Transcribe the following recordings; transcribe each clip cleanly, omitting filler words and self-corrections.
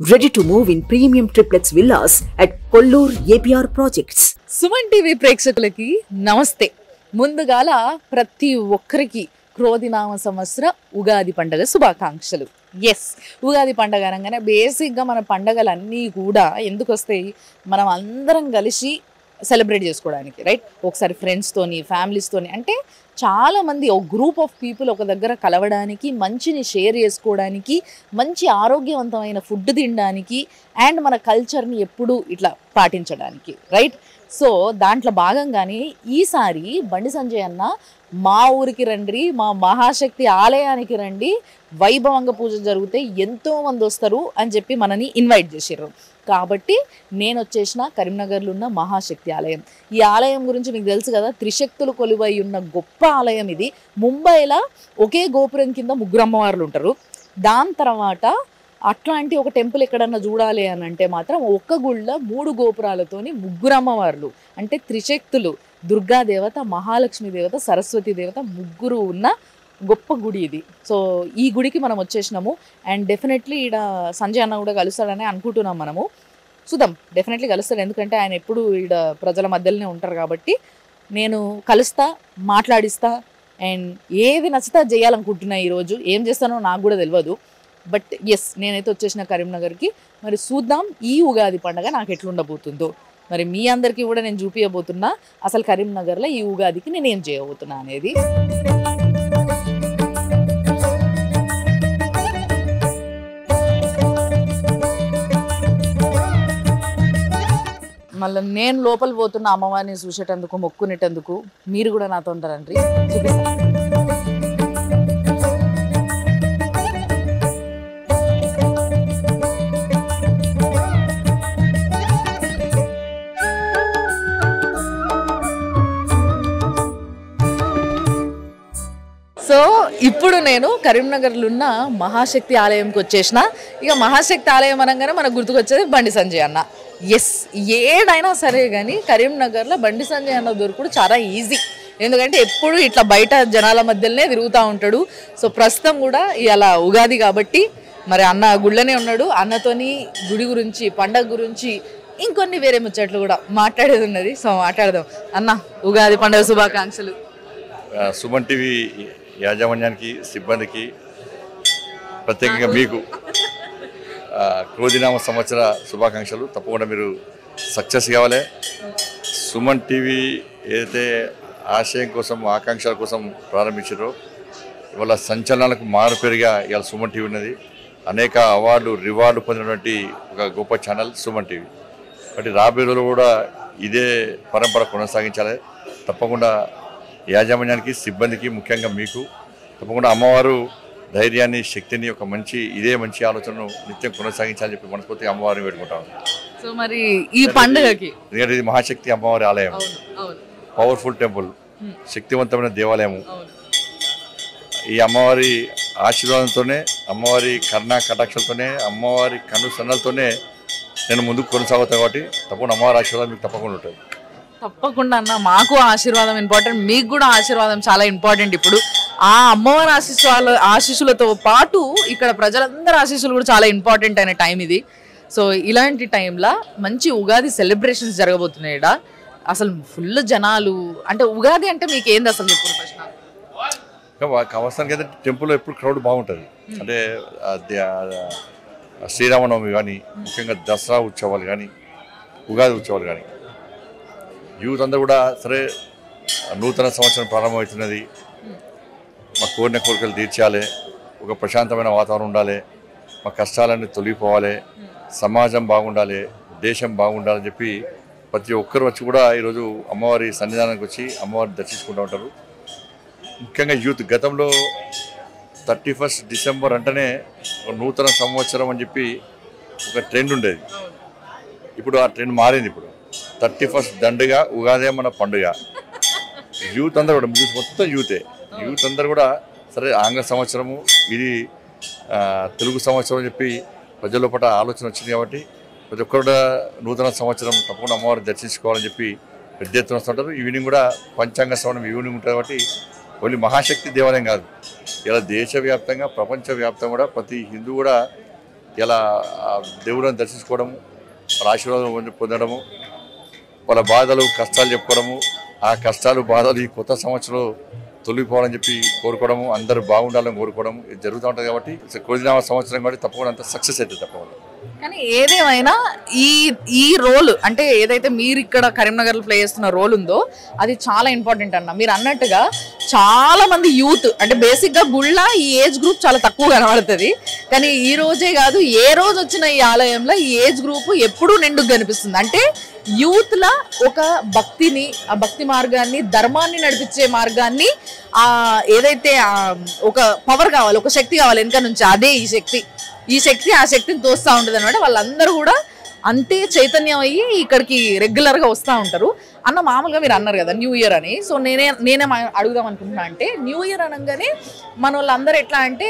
Ready to move in premium triplex villas at Kollur APR Projects. Suman TV ప్రేక్షకులకి నమస్తే. ముందుగాల ప్రతి ఒక్కరికి క్రోధినామ సంవత్సర ఉగాది పండుగ శుభాకాంక్షలు. ఉగాది పండుగ అనగానే బేసిక్గా మన పండుగలన్నీ కూడా ఎందుకు వస్తాయి, మనం అందరం కలిసి సెలబ్రేట్ చేసుకోవడానికి, రైట్? ఒకసారి ఫ్రెండ్స్తోని, ఫ్యామిలీస్తోని, అంటే చాలామంది ఒక గ్రూప్ ఆఫ్ పీపుల్ ఒక దగ్గర కలవడానికి, మంచిని షేర్ చేసుకోవడానికి, మంచి ఆరోగ్యవంతమైన ఫుడ్ తినడానికి, అండ్ మన కల్చర్ని ఎప్పుడూ ఇట్లా పాటించడానికి, రైట్? సో దాంట్లో భాగంగానే ఈసారి బండి సంజయ్ అన్న మా ఊరికి రండి, మా మహాశక్తి ఆలయానికి రండి, వైభవంగా పూజ జరిగితే ఎంతోమంది వస్తారు అని చెప్పి మనని ఇన్వైట్ చేసారు. కాబట్టి నేను వచ్చేసిన కరీంనగర్లో ఉన్న మహాశక్తి ఆలయం. ఈ ఆలయం గురించి మీకు తెలుసు కదా, త్రిశక్తులు కొలువై ఉన్న గొప్ప ఆలయం ఇది. ముంబైలో ఒకే గోపురం కింద ముగ్గురు అమ్మవార్లు ఉంటారు. దాని తర్వాత అట్లాంటి ఒక టెంపుల్ ఎక్కడన్నా చూడాలి అని అంటే మాత్రం ఒక్క గుళ్ళో 3 గోపురాలతోని ముగ్గురు అమ్మవార్లు, అంటే త్రిశక్తులు, దుర్గాదేవత, మహాలక్ష్మి దేవత, సరస్వతి దేవత ముగ్గురు ఉన్న గొప్ప గుడి ఇది. సో ఈ గుడికి మనం వచ్చేసినాము. అండ్ డెఫినెట్లీ ఈడ సంజయ్ అన్న కూడా కలుస్తాడని అనుకుంటున్నాం. మనము చూద్దాం, డెఫినెట్లీ కలుస్తాడు. ఎందుకంటే ఆయన ఎప్పుడు ఈడ ప్రజల మధ్యలోనే ఉంటారు కాబట్టి నేను కలుస్తా, మాట్లాడిస్తా. అండ్ ఏది నచ్చితే చేయాలనుకుంటున్నా. ఈరోజు ఏం చేస్తానో నాకు కూడా తెలియదు, బట్ నేనైతే వచ్చేసిన కరీంనగర్కి. మరి చూద్దాం ఈ ఉగాది పండుగ నాకు ఎట్లుండబోతుందో. మరి మీ అందరికీ కూడా నేను చూపించబోతున్నా అసలు కరీంనగర్లో ఈ ఉగాదికి నేను ఏం చేయబోతున్నా అనేది. మళ్ళీ నేను లోపల పోతున్న అమ్మవారిని చూసేటందుకు, మొక్కునేటందుకు మీరు కూడా నాతో ఉంటారండి. సో ఇప్పుడు నేను కరీంనగర్లో ఉన్న మహాశక్తి ఆలయంకి వచ్చేసిన. ఇక మహాశక్తి ఆలయం అనగానే మనకు గుర్తుకొచ్చేది బండి సంజయ్ అన్న. ఏడైనా సరే కానీ కరీంనగర్లో బండి సంజయ్ అన్న దొరుకుడు చాలా ఈజీ. ఎందుకంటే ఎప్పుడు ఇట్లా బయట జనాల మధ్యలోనే తిరుగుతూ ఉంటాడు. సో ప్రస్తుతం కూడా ఇలా ఉగాది కాబట్టి మరి అన్న గుళ్ళనే ఉన్నాడు. అన్నతోని గుడి గురించి, పండగ గురించి, ఇంకొన్ని వేరే ముచ్చట్లు కూడా మాట్లాడేది ఉన్నది. సో మాట్లాడదాం. అన్న, ఉగాది పండుగ శుభాకాంక్షలు. సుమన్ టీవీ యాజమాన్యానికి, సిబ్బందికి, ప్రత్యేకంగా మీకు క్రోధినామ సంవత్సర శుభాకాంక్షలు. తప్పకుండా మీరు సక్సెస్ కావాలి. సుమన్ టీవీ ఏదైతే ఆశయం కోసం, ఆకాంక్షల కోసం ప్రారంభించారో ఇవాళ సంచలనాలకు మారుపేరుగా ఇవాళ సుమన్ టీవీ ఉన్నది. అనేక రివార్డు పొందినటువంటి ఒక గొప్ప ఛానల్ సుమన్ టీవీ. కాబట్టి రాబోయే రోజులు కూడా ఇదే పరంపర కొనసాగించాలి. తప్పకుండా యాజమాన్యానికి, సిబ్బందికి, ముఖ్యంగా మీకు తప్పకుండా అమ్మవారు ధైర్యాన్ని, శక్తిని, ఒక ఇదే మంచి ఆలోచనను నిత్యం కొనసాగించాలని చెప్పి మనస్ఫూర్తిగా అమ్మవారిని పెట్టుకుంటాను. సో మరి ఈ పండుగకి, ఎందుకంటే ఇది మహాశక్తి అమ్మవారి ఆలయం, పవర్ఫుల్ టెంపుల్, శక్తివంతమైన దేవాలయము. ఈ అమ్మవారి ఆశీర్వాదంతోనే, అమ్మవారి కరుణా కటాక్షలతోనే, అమ్మవారి కన్ను సన్నలతోనే నేను ముందుకు కొనసాగుతాను. కాబట్టి తప్పకుండా అమ్మవారి ఆశీర్వాదం మీకు తప్పకుండా ఉంటుంది. తప్పకుండా అన్న, మాకు ఆశీర్వాదం ఇంపార్టెంట్, మీకు కూడా ఆశీర్వాదం చాలా ఇంపార్టెంట్. ఇప్పుడు ఆ అమ్మవారి ఆశీస్సులతో పాటు ఇక్కడ ప్రజలందరి ఆశీస్సులు కూడా చాలా ఇంపార్టెంట్ అయిన టైం ఇది. సో ఇలాంటి టైంలో మంచి ఉగాది సెలబ్రేషన్స్ జరగబోతున్నాయి. అసలు ఫుల్ జనాలు. అంటే ఉగాది అంటే మీకు ఏంది అసలు చెప్పు ప్రశ్న? అవసరానికి అయితే టెంపుల్లో ఎప్పుడు క్రౌడ్ బాగుంటుంది. అంటే శ్రీరామనవమి కానీ, ముఖ్యంగా దసరా ఉత్సవాలు కానీ, ఉగాది ఉత్సవాలు కానీ, యూత్ అందరూ కూడా సరే నూతన సంవత్సరం ప్రారంభమవుతున్నది, మా కోరిన కోరికలు తీర్చాలి, ఒక ప్రశాంతమైన వాతావరణం ఉండాలి, మా కష్టాలన్నీ తొలగిపోవాలి, సమాజం బాగుండాలి, దేశం బాగుండాలని చెప్పి ప్రతి ఒక్కరు వచ్చి కూడా ఈరోజు అమ్మవారి సన్నిధానానికి వచ్చి అమ్మవారిని దర్శించుకుంటూ ఉంటారు. ముఖ్యంగా యూత్ గతంలో 31 డిసెంబర్ అంటేనే నూతన సంవత్సరం అని చెప్పి ఒక ట్రెండ్ ఉండేది. ఇప్పుడు ఆ ట్రెండ్ మారింది. ఇప్పుడు 31 దండుగా, ఉగాదే మన పండుగ. యూత్ అందరూ కూడా, మొత్తం యూత్ అందరూ కూడా సరే ఆంగ్ల సంవత్సరము, ఇది తెలుగు సంవత్సరం అని చెప్పి ప్రజల పట్ల ఆలోచన వచ్చింది. కాబట్టి ప్రతి ఒక్కరు కూడా నూతన సంవత్సరం తప్పకుండా అమ్మవారిని దర్శించుకోవాలని చెప్పి పెద్ద ఎత్తున వస్తుంటారు. ఈవినింగ్ కూడా పంచాంగ శ్రవణం ఈవినింగ్ ఉంటుంది. కాబట్టి ఓన్లీ మహాశక్తి దేవాలయం కాదు, ఇలా దేశవ్యాప్తంగా, ప్రపంచవ్యాప్తంగా కూడా ప్రతి హిందూ కూడా ఇలా దేవుళ్ళని దర్శించుకోవడము, వాళ్ళ ఆశీర్వాదం పొందడము, వాళ్ళ బాధలు కష్టాలు చెప్పుకోవడము, ఆ కష్టాలు బాధలు ఈ కొత్త సంవత్సరంలో తొలగిపోవాలని చెప్పి కోరుకోవడము, అందరూ బాగుండాలని కోరుకోవడము ఇది జరుగుతూ ఉంటుంది. కాబట్టి క్రోధినామ సంవత్సరం కాబట్టి తప్పకుండా అంత సక్సెస్ అవుతుంది తప్పకుండా. కానీ ఏదేమైనా ఈ రోల్ అంటే ఏదైతే మీరు ఇక్కడ కరీంనగర్లో ప్లే చేస్తున్న రోల్ ఉందో అది చాలా ఇంపార్టెంట్ అన్న. మీరు అన్నట్టుగా చాలా మంది యూత్ అంటే బేసిక్గా గుళ్ళ ఈ ఏజ్ గ్రూప్ చాలా తక్కువ కనబడుతుంది. కానీ ఈ రోజే కాదు, ఏ రోజు వచ్చిన ఈ ఆలయంలో ఈ ఏజ్ గ్రూప్ ఎప్పుడూ నిండుగా కనిపిస్తుంది. అంటే యూత్లా ఒక భక్తిని, ఆ భక్తి మార్గాన్ని, ధర్మాన్ని నడిపించే మార్గాన్ని, ఏదైతే ఒక పవర్ కావాలి, ఒక శక్తి కావాలి వెనక నుంచి, అదే ఈ శక్తి ఆ శక్తిని తోస్తూ ఉంటుంది అనమాట. వాళ్ళందరూ కూడా అంతే చైతన్యం అయ్యి ఇక్కడికి రెగ్యులర్గా వస్తూ ఉంటారు అన్న. మామూలుగా మీరు అన్నారు కదా న్యూ ఇయర్ అని, సో నేనే అడుగుదాం అనుకుంటున్నా. అంటే న్యూ ఇయర్ అనగానే మన వాళ్ళందరూ ఎట్లా అంటే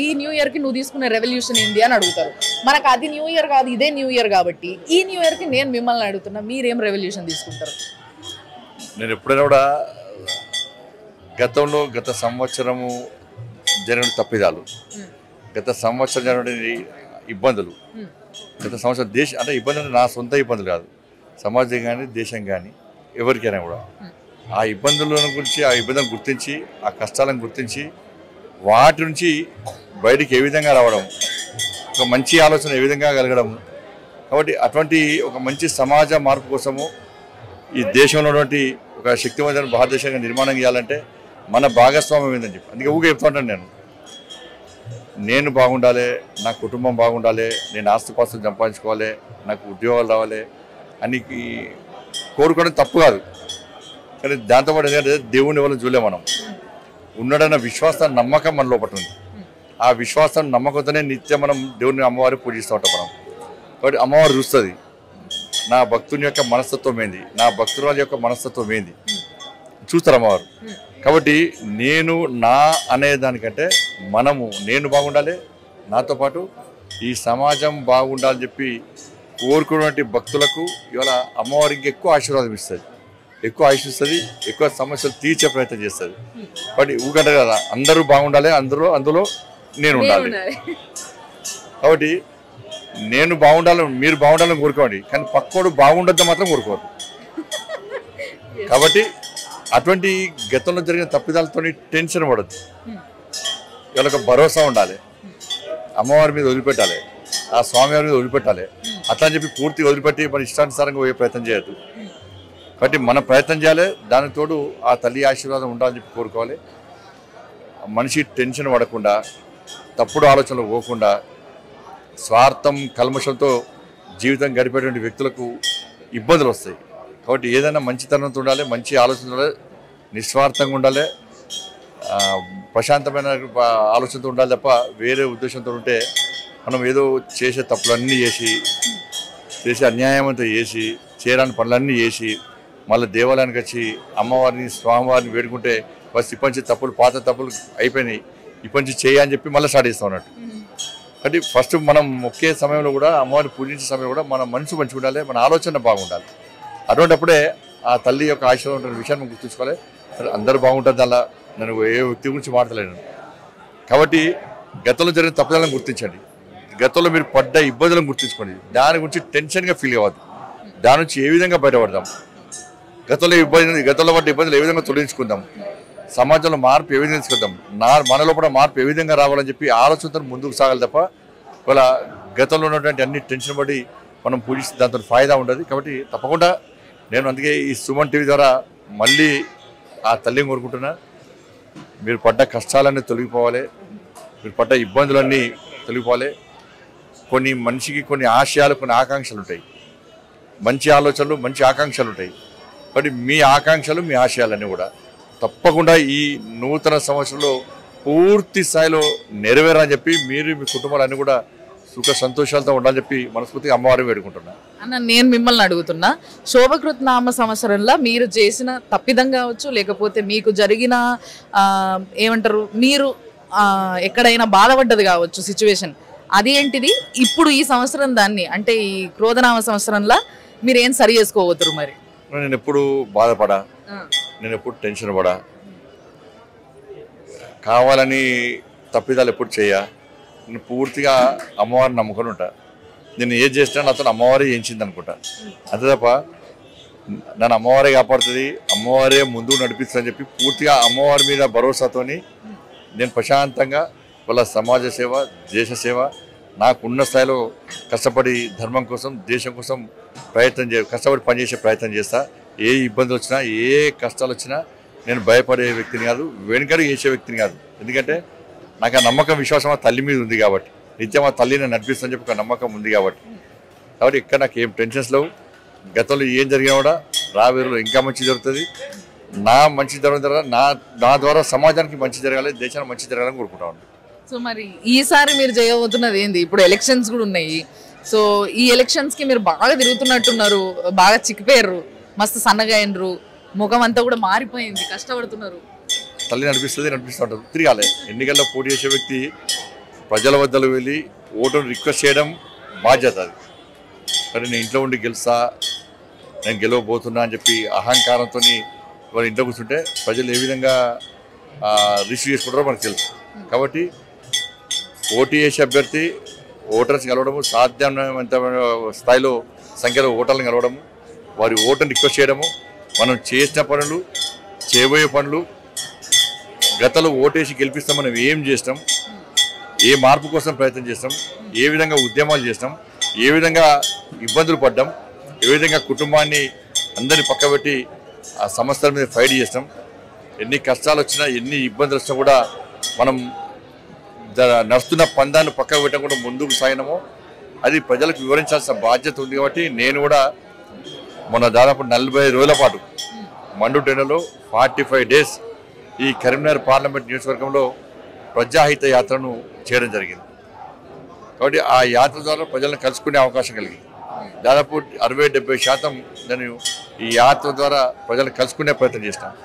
ఈ న్యూ ఇయర్కి నువ్వు తీసుకునే రెవల్యూషన్ ఏంది అని అడుగుతారు. మనకు అది న్యూ ఇయర్ కాదు, ఇదే న్యూ ఇయర్ కాబట్టి ఈ న్యూ ఇయర్కి నేను మిమ్మల్ని అడుగుతున్నా, మీరేం రెవల్యూషన్ తీసుకుంటారు? నేను ఎప్పుడైనా కూడా గత సంవత్సరము జరిగిన తప్పిదాలు, గత సంవత్సరం జరిగిన ఇబ్బందులు, గత సంవత్సరం అంటే ఇబ్బందులు నా సొంత ఇబ్బందులు కాదు, సమాజం కానీ దేశం కానీ ఎవరికైనా కూడా ఆ ఇబ్బందుల గురించి, ఆ ఇబ్బందులను గుర్తించి, ఆ కష్టాలను గుర్తించి వాటి నుంచి బయటికి ఏ విధంగా రావడం, ఒక మంచి ఆలోచన ఏ విధంగా కలగడం. కాబట్టి అటువంటి ఒక మంచి సమాజ మార్పు కోసము ఈ దేశంలో ఉన్నటువంటి ఒక శక్తివంతమైన భారతదేశంగా నిర్మాణం చేయాలంటే మన భాగస్వామ్యం ఏందని చెప్పి అందుకే ఊగే చెప్తా ఉంటాను. నేను బాగుండాలి, నా కుటుంబం బాగుండాలి, నేను ఆస్తిపాస్తులు సంపాదించుకోవాలి, నాకు ఉద్యోగాలు రావాలి అని కోరుకోవడం తప్పు కాదు. కానీ దాంతోపాటు ఏంటంటే దేవుని వల్ల చూడలే, మనం ఉన్నాడన్న విశ్వాసం, నమ్మకం మన లోపల ఉంది. ఆ విశ్వాసం నమ్మకంతోనే నిత్యం మనం దేవుని అమ్మవారి పూజిస్తూ ఉంటాం మనం. కాబట్టి అమ్మవారు చూస్తుంది నా భక్తుని యొక్క మనస్తత్వం ఏంది, నా భక్తుల యొక్క మనస్తత్వం ఏంది చూస్తారు అమ్మవారు. కాబట్టి నేను నా అనే దానికంటే నేను బాగుండాలి, నాతో పాటు ఈ సమాజం బాగుండాలని చెప్పి కోరుకున్నటువంటి భక్తులకు ఇవాళ అమ్మవారి ఇంకెక్కువ ఆశీర్వాదం ఇస్తుంది, ఎక్కువ ఆశిస్తుంది, ఎక్కువ సమస్యలు తీర్చే ప్రయత్నం చేస్తుంది. కాబట్టి ఊకంటారు కదా అందరూ బాగుండాలి, అందులో నేను ఉండాలి. కాబట్టి నేను బాగుండాలని, మీరు బాగుండాలని కోరుకోండి, కానీ పక్కోడు బాగుండద్దు మాత్రం కోరుకోవద్దు. కాబట్టి అటువంటి గతంలో జరిగిన తప్పిదాలతో టెన్షన్ పడద్దు. ఇవాళ ఒక భరోసా ఉండాలి, అమ్మవారి మీద వదిలిపెట్టాలి, ఆ స్వామివారి మీద వదిలిపెట్టాలి. అట్లా అని చెప్పి పూర్తిగా వదిలిపెట్టి మన ఇష్టానుసారంగా పోయే ప్రయత్నం చేయొద్దు. కాబట్టి మనం ప్రయత్నం చేయాలి, దానికి తోడు ఆ తల్లి ఆశీర్వాదం ఉండాలని చెప్పి కోరుకోవాలి. మనిషి టెన్షన్ పడకుండా, తప్పుడు ఆలోచనలు పోకుండా, స్వార్థం కల్మషంతో జీవితం గడిపేటువంటి వ్యక్తులకు ఇబ్బందులు వస్తాయి. కాబట్టి ఏదైనా మంచితనంతో ఉండాలి, మంచి ఆలోచన ఉండాలి, నిస్వార్థంగా ఉండాలి, ప్రశాంతమైన ఆలోచనతో ఉండాలి తప్ప వేరే ఉద్దేశంతో ఉంటే మనం ఏదో చేసే తప్పులన్నీ చేసే అన్యాయం అంతా చేసి, చేయడానికి పనులన్నీ చేసి, మళ్ళీ దేవాలయానికి వచ్చి అమ్మవారిని స్వామివారిని వేడుకుంటే బస్ ఇప్పటి తప్పులు, పాత తప్పులు అయిపోయినాయి, ఇప్పటి చేయని చెప్పి మళ్ళీ స్టార్ట్ చేస్తూ ఉన్నట్టు. కాబట్టి ఫస్ట్ మనం ఒకే సమయంలో కూడా అమ్మవారిని పూజించే సమయంలో కూడా మన మనసు మంచిగా ఉండాలి, మన ఆలోచన బాగుండాలి. అటువంటిప్పుడే ఆ తల్లి యొక్క ఆశీర్వాదం ఉంటున్న విషయాన్ని మనం గుర్తుంచుకోవాలి. అందరూ బాగుంటుంది, అలా నేను ఏ వ్యక్తి గురించి మాట్లాడలేను. కాబట్టి గతంలో జరిగిన తప్పుదలను గుర్తించండి, గతంలో మీరు పడ్డ ఇబ్బందులను గుర్తించుకోండి, దాని గురించి టెన్షన్గా ఫీల్ అవ్వద్దు, దాని నుంచి ఏ విధంగా బయటపడదాం, గతంలో పడ్డ ఇబ్బందులు ఏ విధంగా తొలగించుకుందాం, సమాజంలో మార్పు ఏ విధంగా తీసుకుందాం, మన లోపల మార్పు ఏ విధంగా రావాలని చెప్పి ఆలోచనతో ముందుకు సాగాలి తప్ప ఇవాళ గతంలో ఉన్నటువంటి అన్ని టెన్షన్ పడి మనం పూజిస్తే దాంతో ఫాయిదా ఉండదు. కాబట్టి తప్పకుండా నేను అందుకే ఈ సుమన్ టీవీ ద్వారా మళ్ళీ ఆ తల్లిని కోరుకుంటున్నా, మీరు పడ్డ కష్టాలన్నీ తొలగిపోవాలి, మీరు పడ్డ ఇబ్బందులన్నీ తొలగిపోవాలి. కొన్ని మనిషికి కొన్ని ఆశయాలు, కొన్ని ఆకాంక్షలు ఉంటాయి, మంచి ఆలోచనలు, మంచి ఆకాంక్షలు ఉంటాయి. కాబట్టి మీ ఆకాంక్షలు, మీ ఆశయాలన్నీ కూడా తప్పకుండా ఈ నూతన సంవత్సరంలో పూర్తి స్థాయిలో నెరవేరని చెప్పి మీరు మీ కుటుంబాలన్నీ కూడా సుఖ సంతోషాలతో ఉండాలని చెప్పి మనస్ఫూర్తిగా అమ్మవారిని వేడుకుంటున్నా. అన్న నేను మిమ్మల్ని అడుగుతున్నా, శోభకృత్ నామ సంవత్సరంలో మీరు చేసిన తప్పిదం కావచ్చు, లేకపోతే మీకు జరిగిన ఏమంటారు, మీరు ఎక్కడైనా బాధపడ్డది కావచ్చు సిచ్యువేషన్, అదేంటిది ఇప్పుడు ఈ సంవత్సరం దాన్ని అంటే ఈ క్రోధనామ సంవత్సరంలో మీరు ఏం సరి చేసుకోవద్దురు? మరి నేను ఎప్పుడు బాధపడా, నేను ఎప్పుడు టెన్షన్ పడా, కావాలని తప్పిదాలు ఎప్పుడు చేయ, నేను పూర్తిగా అమ్మవారిని నమ్ముకొని ఉంటా. నేను ఏది చేసినా నాతో అమ్మవారే చేయించింది అనుకుంటా. అంతే తప్ప నన్ను అమ్మవారే కాపాడుతుంది, అమ్మవారే ముందుకు నడిపిస్తుందని చెప్పి పూర్తిగా అమ్మవారి మీద భరోసాతోని నేను ప్రశాంతంగా వాళ్ళ సమాజ సేవ, దేశ సేవ నాకున్న స్థాయిలో కష్టపడి ధర్మం కోసం, దేశం కోసం కష్టపడి పనిచేసే ప్రయత్నం చేస్తా. ఏ ఇబ్బందులు వచ్చినా, ఏ కష్టాలు వచ్చినా నేను భయపడే వ్యక్తిని కాదు, వెనుకడు చేసే వ్యక్తిని కాదు. ఎందుకంటే నాకు ఆ నమ్మకం, విశ్వాసం ఆ తల్లి మీద ఉంది కాబట్టి, నిత్యం ఆ తల్లిని నడిపిస్తుందని చెప్పి ఒక నమ్మకం ఉంది కాబట్టి ఇక్కడ నాకు ఏం టెన్షన్స్ లేవు. గతంలో ఏం జరిగినా కూడా రాబోయేలో ఇంకా మంచి జరుగుతుంది. నా మంచి జరగడం నా ద్వారా సమాజానికి మంచి జరగాలి, దేశానికి మంచి జరగాలని కోరుకుంటాను. సో మరి ఈసారి మీరు చేయబోతున్నది ఏంది? ఇప్పుడు ఎలక్షన్స్ కూడా ఉన్నాయి. సో ఈ ఎలక్షన్స్కి మీరు బాగా తిరుగుతున్నట్టున్నారు, బాగా చిక్కిపోయారు, మస్తు సన్నగా అయినరు, ముఖం అంతా కూడా మారిపోయింది, కష్టపడుతున్నారు. తల్లి నడిపిస్తుంది, నడిపిస్తూ ఉంటారు. తిరగాలి. ఎన్నికల్లో పోటీ చేసే వ్యక్తి ప్రజల వద్దకు వెళ్ళి ఓటును రిక్వెస్ట్ చేయడం బాధ్యత. అది కానీ నేను ఇంట్లో ఉండి గెలుస్తా, నేను గెలవబోతున్నా అని చెప్పి అహంకారంతో వాళ్ళ ఇంట్లో కూర్చుంటే ప్రజలు ఏ విధంగా రిసీవ్ చేసుకుంటారో మనకు తెలుసు. కాబట్టి పోటీ చేసే అభ్యర్థి ఓటర్స్ కలవడము, సాధ్యమైనంత స్థాయిలో సంఖ్యలో ఓటర్లను కలవడము, వారి ఓటును రిక్వెస్ట్ చేయడము, మనం చేసిన పనులు, చేయబోయే పనులు, గతంలో ఓటేసి గెలిపిస్తాం, మనం ఏం చేస్తాం, ఏ మార్పు కోసం ప్రయత్నం చేస్తాం, ఏ విధంగా ఉద్యమాలు చేస్తాం, ఏ విధంగా ఇబ్బందులు పడ్డాం, ఏ విధంగా కుటుంబాన్ని అందరినీ పక్కబెట్టి ఆ సమస్యల మీద ఫైట్ చేస్తాం, ఎన్ని కష్టాలు వచ్చినా, ఎన్ని ఇబ్బందులు వచ్చినా కూడా మనం నడుస్తున్న పందాన్ని పక్కకు పెట్టకుండా ముందుకు సాగినామో అది ప్రజలకు వివరించాల్సిన బాధ్యత ఉంది. కాబట్టి నేను కూడా మొన్న దాదాపు 45 రోజుల పాటు మండుటెండలో 45 days ఈ కరీంనగర్ పార్లమెంట్ నియోజకవర్గంలో ప్రజాహిత యాత్రను చేయడం జరిగింది. కాబట్టి ఆ యాత్ర ద్వారా ప్రజలను కలుసుకునే అవకాశం కలిగింది. దాదాపు 60-70% నేను ఈ యాత్ర ద్వారా ప్రజలను కలుసుకునే ప్రయత్నం చేస్తాను.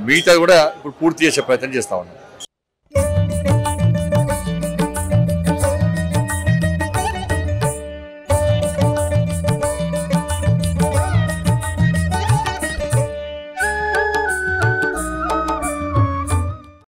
మిగతా కూడా ఇప్పుడు పూర్తి చేసే ప్రయత్నం చేస్తా ఉన్నాను.